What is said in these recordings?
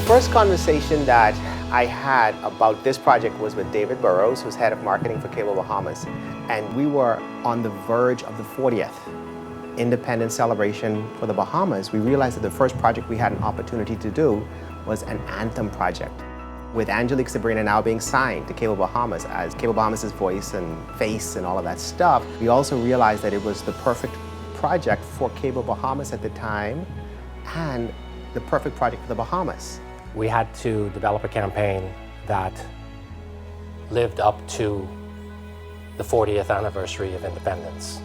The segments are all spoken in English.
First conversation that I had about this project was with David Burrows, who's head of marketing for Cable Bahamas. And we were on the verge of the 40th independence celebration for the Bahamas. We realized that the first project we had an opportunity to do was an Anthem project. With Angelique, Sabrina now being signed to Cable Bahamas as Cable Bahamas' voice and face and all of that stuff, we also realized that it was the perfect project for Cable Bahamas at the time and the perfect project for the Bahamas. We had to develop a campaign that lived up to the 40th anniversary of independence.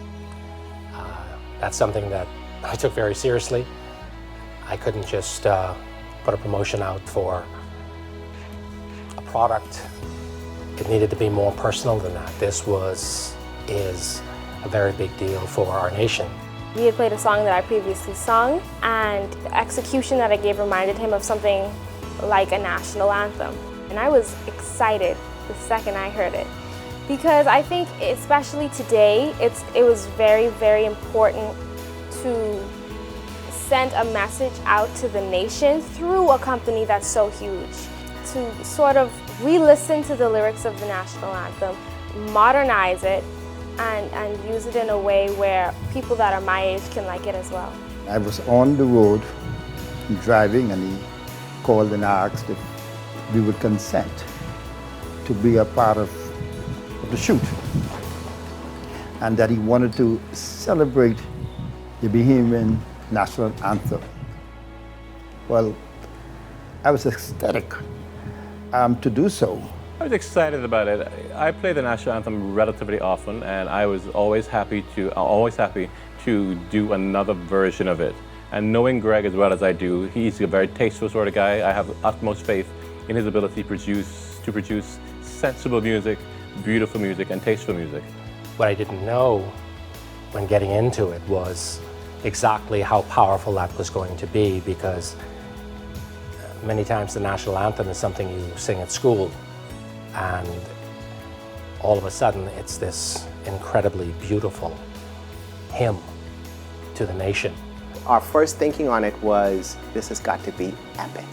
That's something that I took very seriously. I couldn't just put a promotion out for a product. It needed to be more personal than that. This is a very big deal for our nation. We had played a song that I previously sung, and the execution that I gave reminded him of something like a national anthem. And I was excited the second I heard it, because I think, especially today, it was very, very important to send a message out to the nation through a company that's so huge, to sort of re-listen to the lyrics of the national anthem, modernize it, and use it in a way where people that are my age can like it as well. I was on the road driving, and he called and asked if we would consent to be a part of the shoot, and that he wanted to celebrate the Bahamian national anthem. Well, I was ecstatic to do so. I was excited about it. I play the national anthem relatively often, and I was always happy to do another version of it. And knowing Greg as well as I do, he's a very tasteful sort of guy. I have utmost faith in his ability to produce sensible music, beautiful music, and tasteful music. What I didn't know when getting into it was exactly how powerful that was going to be, because many times the national anthem is something you sing at school, and all of a sudden it's this incredibly beautiful hymn to the nation. Our first thinking on it was, this has got to be epic.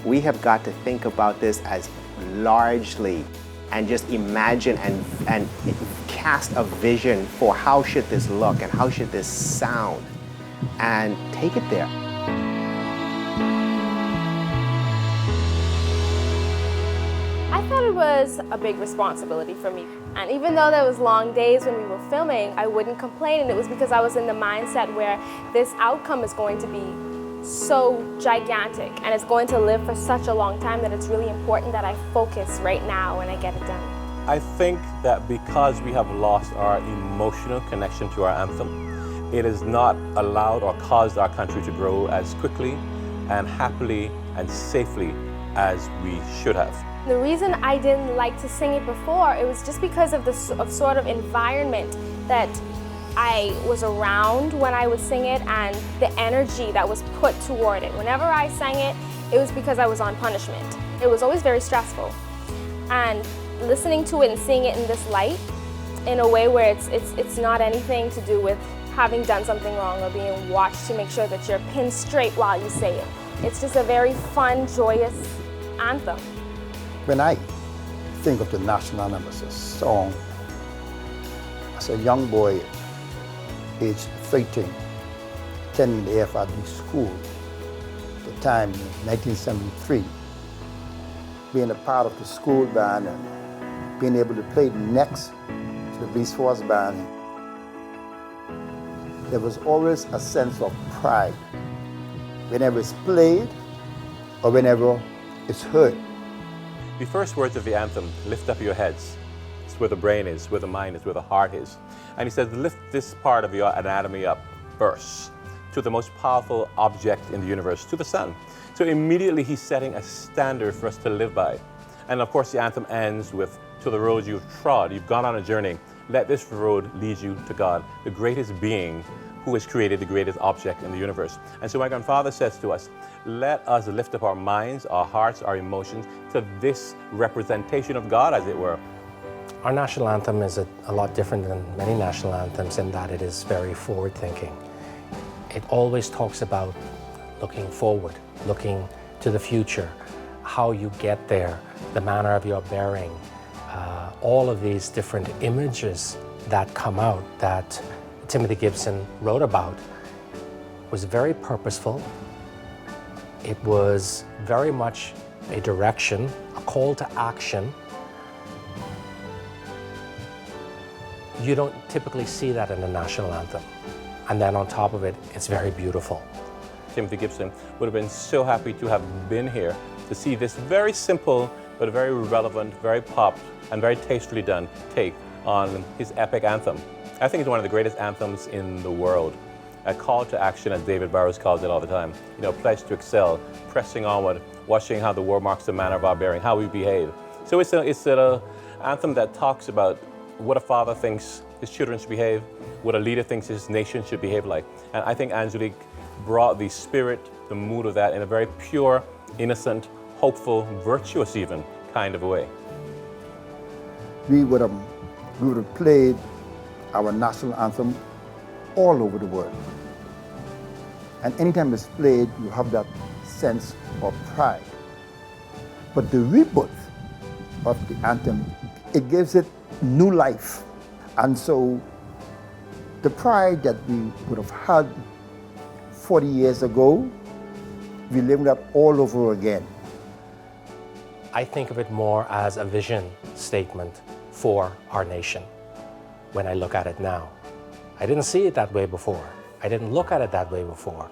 We have got to think about this as largely and just imagine and cast a vision for how should this look and how should this sound, and take it there. I thought it was a big responsibility for me. And even though there was long days when we were filming, I wouldn't complain, and it was because I was in the mindset where this outcome is going to be so gigantic and it's going to live for such a long time that it's really important that I focus right now and I get it done. I think that because we have lost our emotional connection to our anthem, it has not allowed or caused our country to grow as quickly and happily and safely as we should have. The reason I didn't like to sing it before, it was just because of the sort of environment that I was around when I would sing it, and the energy that was put toward it. Whenever I sang it, it was because I was on punishment. It was always very stressful. And listening to it and seeing it in this light, in a way where it's not anything to do with having done something wrong or being watched to make sure that you're pinned straight while you say it. It's just a very fun, joyous anthem. When I think of the national anthem as a song, as a young boy, aged 13, attending the AFRD school at the time in 1973, being a part of the school band and being able to play next to the Police Force band, there was always a sense of pride whenever it's played or whenever it's heard. The first words of the anthem, lift up your heads. It's where the brain is, where the mind is, where the heart is. And he says, lift this part of your anatomy up first to the most powerful object in the universe, to the sun. So immediately he's setting a standard for us to live by. And of course the anthem ends with, to the road you've trod, you've gone on a journey. Let this road lead you to God, the greatest being who has created the greatest object in the universe. And so my grandfather says to us, let us lift up our minds, our hearts, our emotions to this representation of God, as it were. Our national anthem is a lot different than many national anthems in that it is very forward-thinking. It always talks about looking forward, looking to to the future, how you get there, the manner of your bearing, all of these different images that come out that Timothy Gibson wrote about was very purposeful. It was very much a direction, a call to action. You don't typically see that in a national anthem. And then on top of it, it's very beautiful. Timothy Gibson would have been so happy to have been here to see this very simple but very relevant, very pop, and very tastefully done take on his epic anthem. I think it's one of the greatest anthems in the world. A call to action, as David Burrows calls it all the time. You know, pledge to excel, pressing onward, watching how the world marks the manner of our bearing, how we behave. So it's an anthem that talks about what a father thinks his children should behave, what a leader thinks his nation should behave like. And I think Angelique brought the spirit, the mood of that in a very pure, innocent, hopeful, virtuous even kind of a way. We would have played our national anthem all over the world. And anytime it's played, you have that sense of pride. But the rebirth of the anthem, it gives it new life. And so the pride that we would have had 40 years ago, we live that all over again. I think of it more as a vision statement for our nation when I look at it now. I didn't see it that way before. I didn't look at it that way before.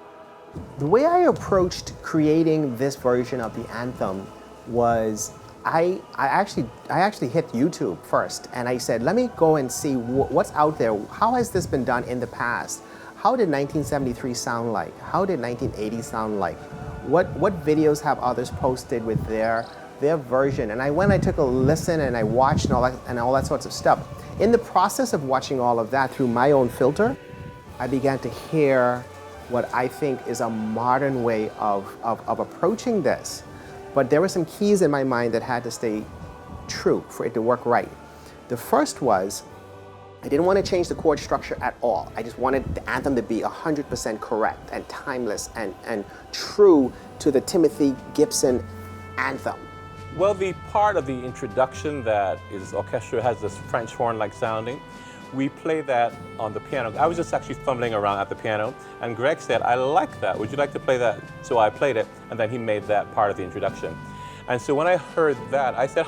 The way I approached creating this version of the anthem was I actually hit YouTube first, and I said, let me go and see what's out there. How has this been done in the past? How did 1973 sound like? How did 1980 sound like? What videos have others posted with their version? And I took a listen and I watched and all that sorts of stuff. In the process of watching all of that through my own filter, I began to hear what I think is a modern way of approaching this. But there were some keys in my mind that had to stay true for it to work right. The first was, I didn't want to change the chord structure at all. I just wanted the anthem to be 100% correct and timeless and true to the Timothy Gibson anthem. Well, the part of the introduction that is orchestral has this French horn-like sounding. We play that on the piano. I was just actually fumbling around at the piano, and Greg said, I like that. Would you like to play that? So I played it, and then he made that part of the introduction. And so when I heard that, I said,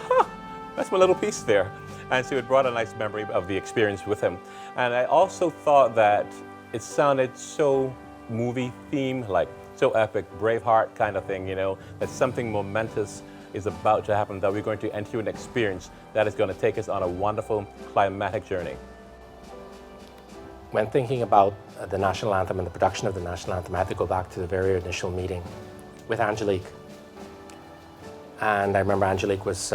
that's my little piece there. And so it brought a nice memory of the experience with him. And I also thought that it sounded so movie theme, like so epic, Braveheart kind of thing, you know, that something momentous is about to happen, that we're going to enter an experience that is going to take us on a wonderful climatic journey. When thinking about the national anthem and the production of the national anthem, I had to go back to the very initial meeting with Angelique. And I remember Angelique was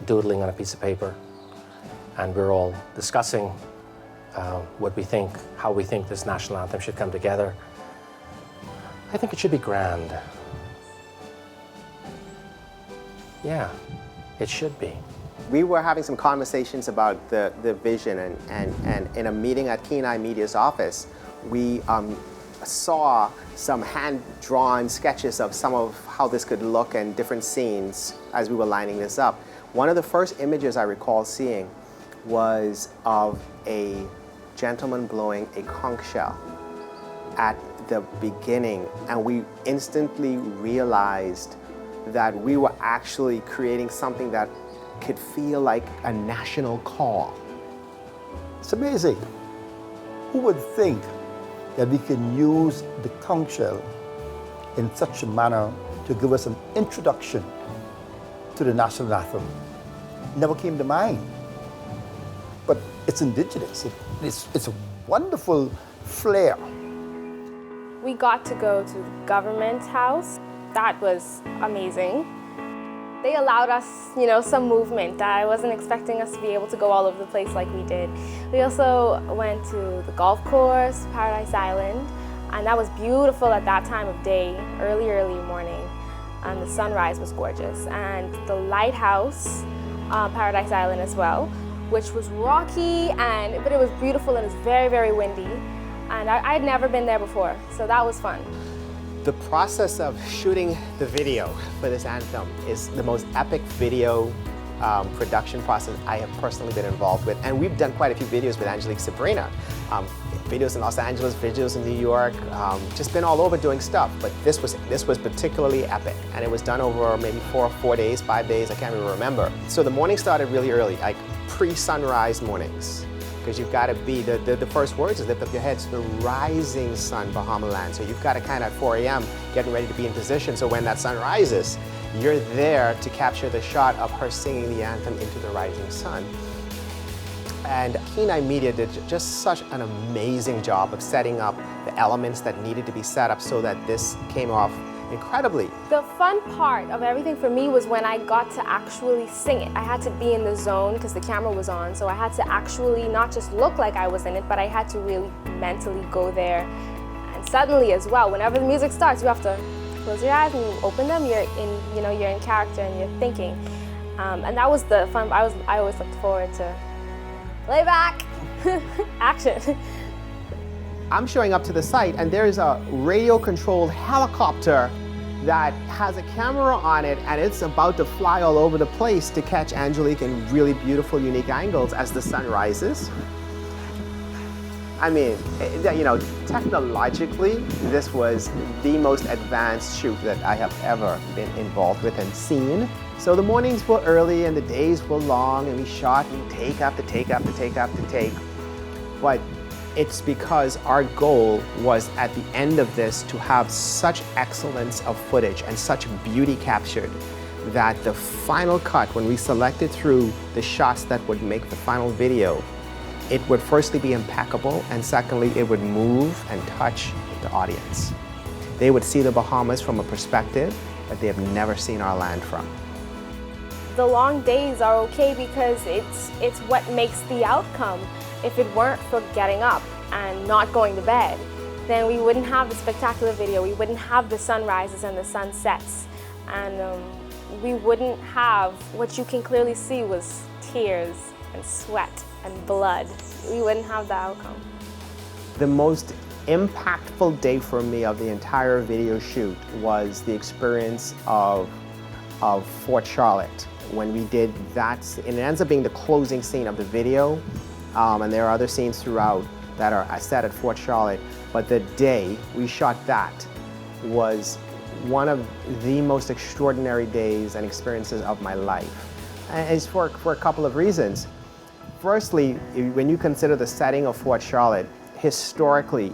doodling on a piece of paper, and we were all discussing what we think, how we think this national anthem should come together. I think it should be grand. Yeah, it should be. We were having some conversations about the vision, and in a meeting at Kenai Media's office, we saw some hand-drawn sketches of some of how this could look and different scenes as we were lining this up. One of the first images I recall seeing was of a gentleman blowing a conch shell at the beginning, and we instantly realized that we were actually creating something that could feel like a national call. It's amazing. Who would think that we can use the conch shell in such a manner to give us an introduction to the national anthem? Never came to mind. But it's indigenous. It's a wonderful flair. We got to go to the government house. That was amazing. They allowed us, some movement. I wasn't expecting us to be able to go all over the place like we did. We also went to the golf course, Paradise Island, and that was beautiful at that time of day, early morning, and the sunrise was gorgeous. And the lighthouse, Paradise Island as well, which was rocky, but it was beautiful and it was very, very windy. And I had never been there before, so that was fun. The process of shooting the video for this anthem is the most epic video production process I have personally been involved with. And we've done quite a few videos with Angelique, Sabrina. Videos in Los Angeles, videos in New York, just been all over doing stuff. But this was particularly epic. And it was done over maybe 4 days, 5 days, I can't even remember. So the morning started really early, like pre-sunrise mornings. Because you've got to be, the first words is lift up your heads to the rising sun, Bahamaland. So you've got to kind of at 4 a.m. getting ready to be in position. So when that sun rises, you're there to capture the shot of her singing the anthem into the rising sun. And Kenai Media did just such an amazing job of setting up the elements that needed to be set up so that this came off incredibly. The fun part of everything for me was when I got to actually sing it. I had to be in the zone because the camera was on, so I had to actually not just look like I was in it, but I had to really mentally go there. And suddenly as well, whenever the music starts, you have to close your eyes and you open them, you're in character and you're thinking. And that was the fun. I always looked forward to playback, action. I'm showing up to the site and there's a radio-controlled helicopter that has a camera on it and it's about to fly all over the place to catch Angelique in really beautiful, unique angles as the sun rises. I mean, technologically, this was the most advanced shoot that I have ever been involved with and seen. So the mornings were early and the days were long and we shot take after take after take after take. But it's because our goal was at the end of this to have such excellence of footage and such beauty captured that the final cut, when we selected through the shots that would make the final video, it would firstly be impeccable and secondly it would move and touch the audience. They would see the Bahamas from a perspective that they have never seen our land from. The long days are okay because it's what makes the outcome. If it weren't for getting up and not going to bed, then we wouldn't have the spectacular video, we wouldn't have the sunrises and the sunsets, and we wouldn't have what you can clearly see was tears and sweat and blood. We wouldn't have the outcome. The most impactful day for me of the entire video shoot was the experience of Fort Charlotte. When we did that, and it ends up being the closing scene of the video, and there are other scenes throughout that are set at Fort Charlotte, but the day we shot that was one of the most extraordinary days and experiences of my life. And it's for a couple of reasons. Firstly, when you consider the setting of Fort Charlotte, historically,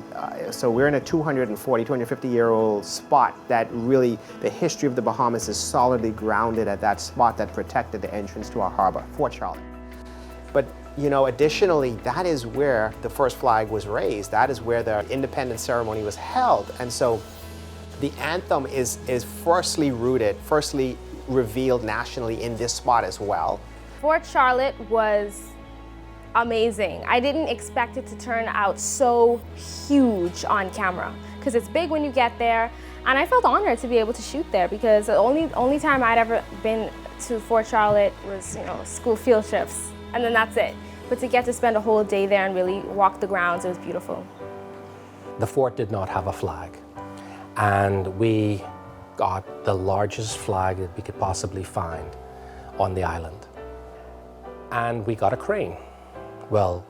so we're in a 250-year-old spot that really, the history of the Bahamas is solidly grounded at that spot that protected the entrance to our harbor, Fort Charlotte. But additionally, that is where the first flag was raised. That is where the independence ceremony was held. And so the anthem is firstly revealed nationally in this spot as well. Fort Charlotte was amazing. I didn't expect it to turn out so huge on camera because it's big when you get there, and I felt honored to be able to shoot there because the only time I'd ever been to Fort Charlotte was school field trips, and then that's it. But to get to spend a whole day there and really walk the grounds, it was beautiful. The fort did not have a flag, and we got the largest flag that we could possibly find on the island, and we got a crane. Well,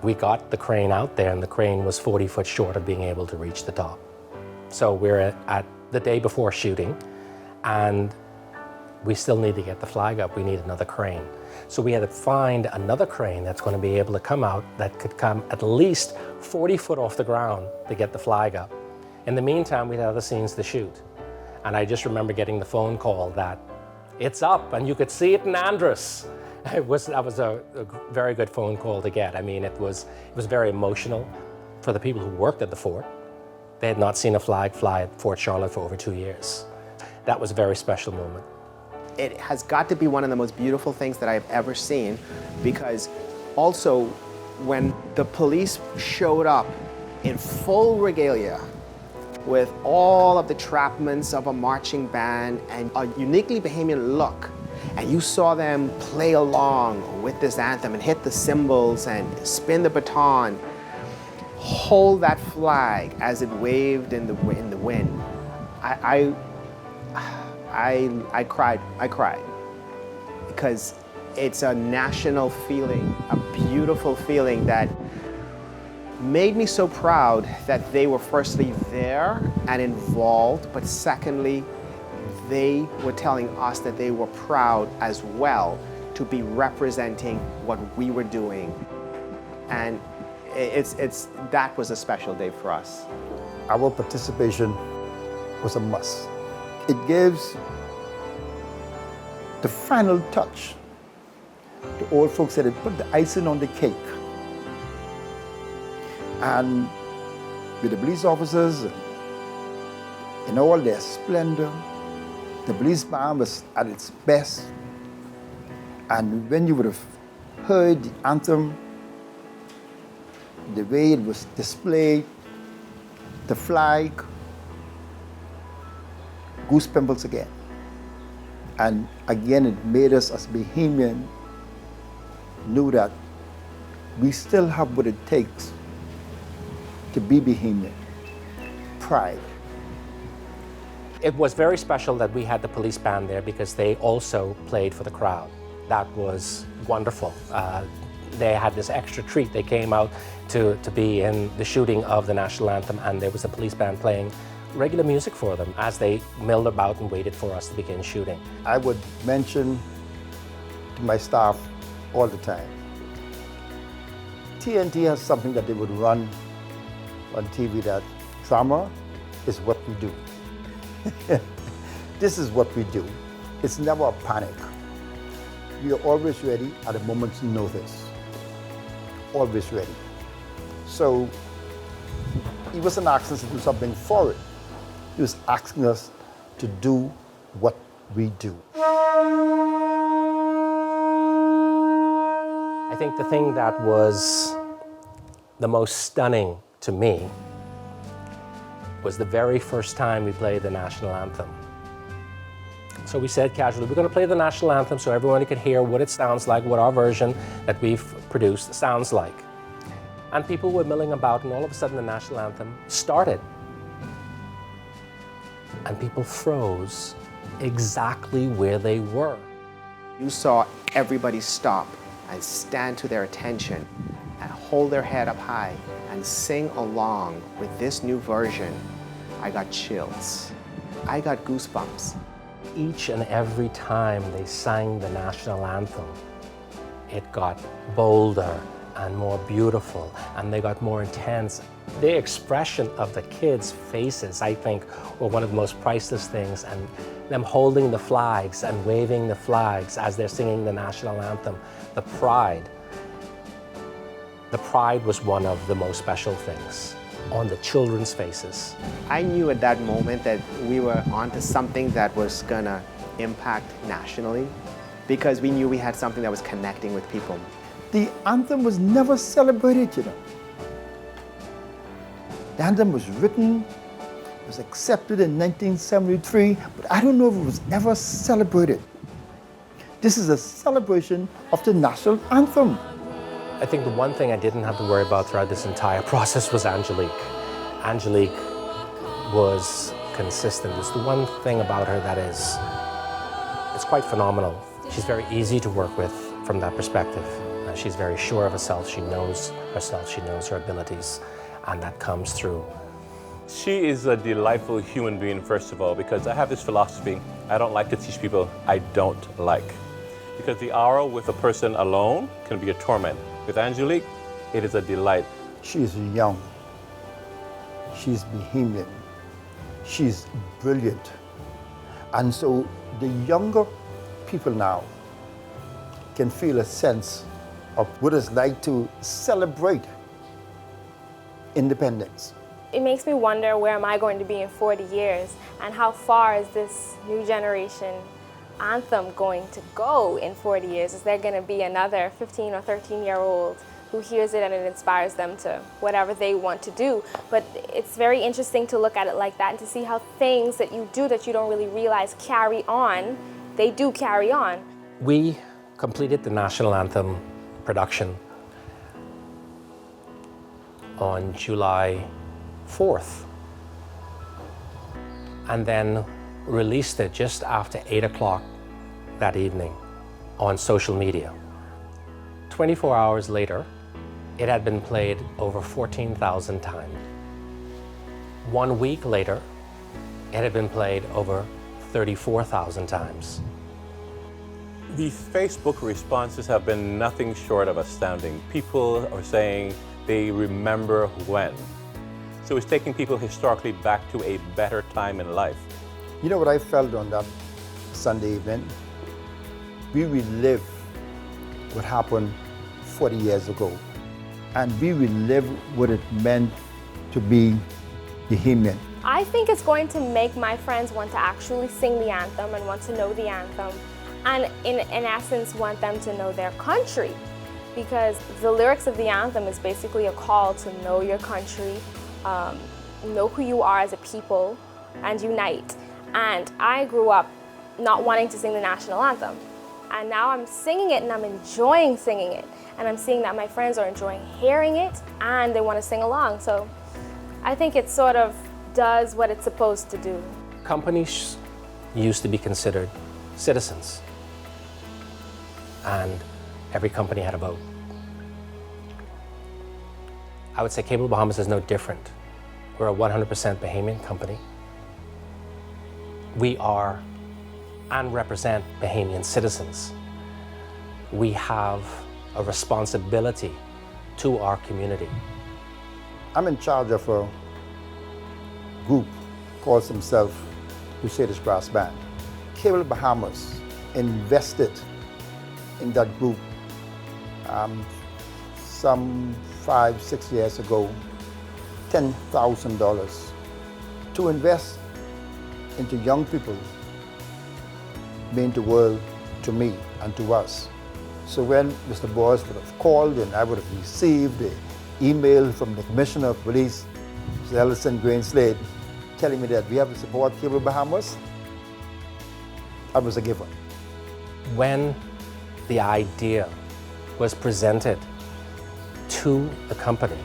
we got the crane out there and the crane was 40 foot short of being able to reach the top. So we're at the day before shooting and we still need to get the flag up. We need another crane. So we had to find another crane that's going to be able to come out that could come at least 40 foot off the ground to get the flag up. In the meantime, we had other scenes to shoot. And I just remember getting the phone call that it's up and you could see it in Andros. That was a very good phone call to get. I mean, it was very emotional for the people who worked at the fort. They had not seen a flag fly at Fort Charlotte for over 2 years. That was a very special moment. It has got to be one of the most beautiful things that I've ever seen because also when the police showed up in full regalia with all of the trapments of a marching band and a uniquely Bahamian look, and you saw them play along with this anthem and hit the cymbals and spin the baton, hold that flag as it waved in the wind, I cried. I cried because it's a national feeling, a beautiful feeling that made me so proud that they were firstly there and involved, but secondly, they were telling us that they were proud as well to be representing what we were doing. And that was a special day for us. Our participation was a must. It gives the final touch. The old folks said it put the icing on the cake. And with the police officers in all their splendor, the police band was at its best. And when you would have heard the anthem, the way it was displayed, the flag, goose pimples again. And again, it made us as Bahamian knew that we still have what it takes to be Bahamian. Pride. It was very special that we had the police band there because they also played for the crowd. That was wonderful. They had this extra treat. They came out to be in the shooting of the national anthem, and there was a police band playing regular music for them as they milled about and waited for us to begin shooting. I would mention to my staff all the time, TNT has something that they would run on TV, that drama is what we do. This is what we do. It's never a panic. We are always ready at a moment's notice. Always ready. So he wasn't asking us to do something for it. He was asking us to do what we do. I think the thing that was the most stunning to me was the very first time we played the national anthem. So we said casually, we're going to play the national anthem so everyone can hear what it sounds like, what our version that we've produced sounds like. And people were milling about, and all of a sudden the national anthem started. And people froze exactly where they were. You saw everybody stop and stand to their attention and hold their head up high and sing along with this new version. I got chills. I got goosebumps. Each and every time they sang the national anthem, it got bolder and more beautiful, and they got more intense. The expression of the kids' faces, I think, were one of the most priceless things, and them holding the flags and waving the flags as they're singing the national anthem. The pride was one of the most special things on the children's faces. I knew at that moment that we were onto something that was gonna impact nationally, because we knew we had something that was connecting with people. The anthem was never celebrated, you know. The anthem was written, it was accepted in 1973, but I don't know if it was ever celebrated. This is a celebration of the national anthem. I think the one thing I didn't have to worry about throughout this entire process was Angelique. Angelique was consistent. It's the one thing about her that is, it's quite phenomenal. She's very easy to work with from that perspective. She's very sure of herself. She knows herself. She knows her abilities, and that comes through. She is a delightful human being, first of all, because I have this philosophy. I don't like to teach people I don't like. Because the hour with a person alone can be a torment. With Angelique, it is a delight. She's young. She's Bahamian. She's brilliant. And so the younger people now can feel a sense of what it's like to celebrate independence. It makes me wonder, where am I going to be in 40 years? And how far is this new generation anthem going to go in 40 years? Is there going to be another 15 or 13-year-old who hears it and it inspires them to whatever they want to do? But it's very interesting to look at it like that and to see how things that you do that you don't really realize carry on, they do carry on. We completed the national anthem production on July 4th, and then released it just after 8 o'clock that evening on social media. 24 hours later, it had been played over 14,000 times. 1 week later, it had been played over 34,000 times. The Facebook responses have been nothing short of astounding. People are saying they remember when. So it's taking people historically back to a better time in life. You know what I felt on that Sunday evening? We relive what happened 40 years ago, and we relive what it meant to be Bahamian. I think it's going to make my friends want to actually sing the anthem and want to know the anthem, and in essence want them to know their country, because the lyrics of the anthem is basically a call to know your country, know who you are as a people, and unite. And I grew up not wanting to sing the national anthem, and now I'm singing it and I'm enjoying singing it, and I'm seeing that my friends are enjoying hearing it and they want to sing along. So I think it sort of does what it's supposed to do. Companies used to be considered citizens, and every company had a vote. I would say Cable Bahamas is no different. We're a 100% Bahamian company. We are and represent Bahamian citizens. We have a responsibility to our community. I'm in charge of a group calls themselves Crusaders Brass Band. Cable Bahamas invested in that group some 5-6 years ago, $10,000 to invest into young people, mean the world to me and to us. So when Mr. Boyce would have called and I would have received an email from the Commissioner of Police, Mr. Ellison Greenslade, telling me that we have to support Cable Bahamas, that was a given. When the idea was presented to the company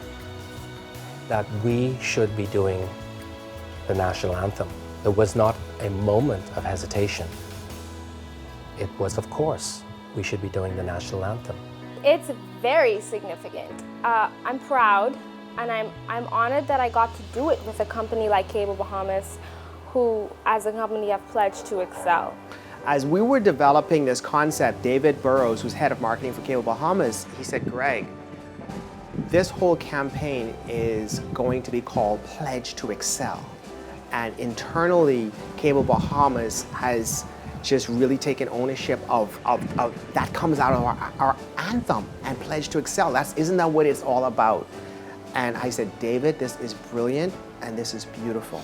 that we should be doing the national anthem, there was not a moment of hesitation. It was, of course, we should be doing the national anthem. It's very significant. I'm proud, and I'm honored that I got to do it with a company like Cable Bahamas, who, as a company, have pledged to excel. As we were developing this concept, David Burrows, who's head of marketing for Cable Bahamas, he said, Greg, this whole campaign is going to be called Pledge to Excel. And internally, Cable Bahamas has just really taken ownership of that comes out of our anthem and Pledge to Excel. Isn't that what it's all about? And I said, David, this is brilliant and this is beautiful.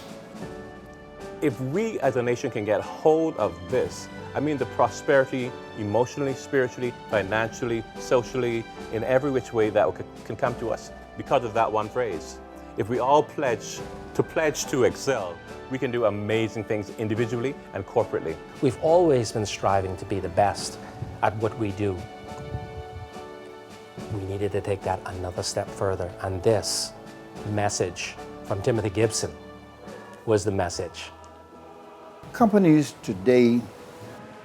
If we as a nation can get hold of this, I mean the prosperity emotionally, spiritually, financially, socially, in every which way that can come to us because of that one phrase. If we all pledge to excel, we can do amazing things individually and corporately. We've always been striving to be the best at what we do. We needed to take that another step further, and this message from Timothy Gibson was the message. Companies today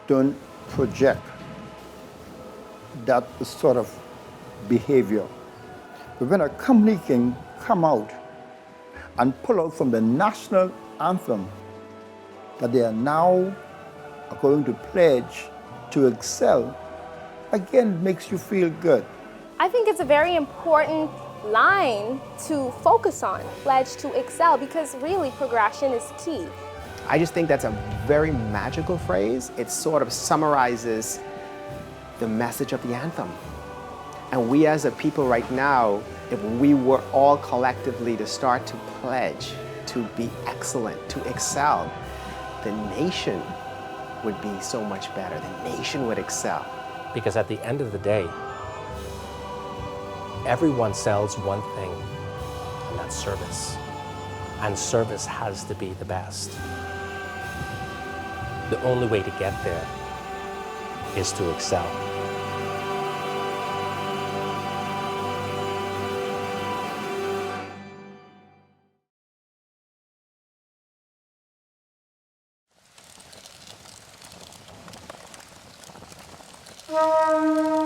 don't project that sort of behavior. But when a company can come out and pull out from the national anthem that they are now going to pledge to excel, again, makes you feel good. I think it's a very important line to focus on, pledge to excel, because really progression is key. I just think that's a very magical phrase. It sort of summarizes the message of the anthem. And we as a people right now, if we were all collectively to start to pledge to be excellent, to excel, the nation would be so much better. The nation would excel. Because at the end of the day, everyone sells one thing, and that's service. And service has to be the best. The only way to get there is to excel. you.